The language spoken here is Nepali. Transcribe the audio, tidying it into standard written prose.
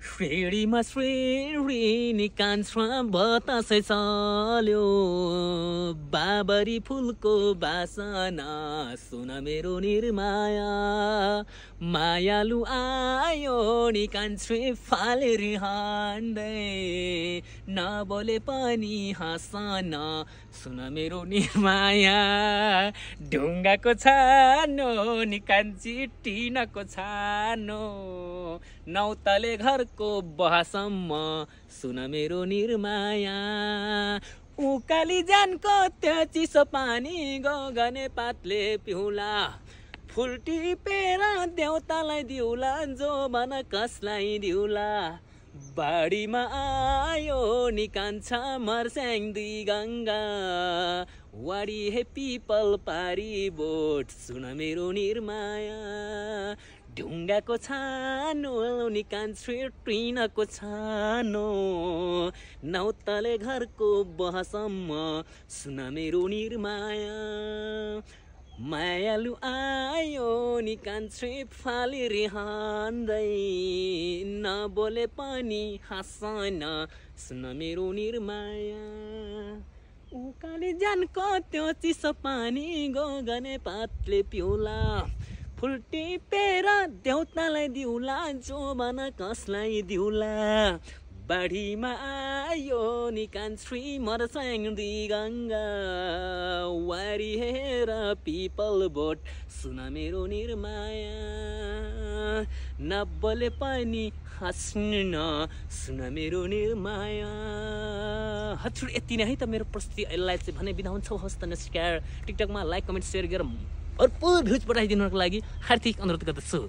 फेरीमा श्रेणी कान्छा बतासै चल्यो बाबरी फुलको बासना सुन मेरो निर्माया मायालु आयो नि कान्छे फालेर हान्दै नबोले पनि हाँसन सुन मेरो निर्माया ढुङ्गाको छानो नि कान्छी टिनको छानो नौतले घरको बहसम्म सुन मेरो निर्माया उकाली जानको त्यो चिसो पानी गगने पातले पिउला फुल टिपेर देउतालाई दिउला जो भन कसलाई दिउला बाढीमा आयो नि कान्छा मर्स्याङ दुई गङ्गा वाडी हे पिपल पारी बोट सुन मेरो निर्माया ढुङ्गाको छानो नि कान्छे टिनको छानो नौतले घरको बहसम्म सुन मेरो निर्माया मायालु आयो नि कान्छे फालेर हान्दै नबोले पनि हाँसन सुन मेरो निर्माया उकाली जानको त्यो चिसो पानी गगने पातले पिउला फुल टिपेर देउतालाई दिउला जो भन कसलाई दिउला बाढीमा आयो नि कान्छी मर्स्याङ दुई गङ्गा वारी हेर पिपल बोट सुन मेरो निर्माया नबोले पनि हाँस्न सुन मेरो निर्माया हजुर यति नै है त मेरो प्रस्तुति यसलाई चाहिँ भने बिदा हुन्छ हस् त नमस्कार टिकटकमा लाइक कमेन्ट सेयर गरेर भरपुर भ्युज पठाइदिनुको लागि हार्दिक अनुरोध गर्दछु।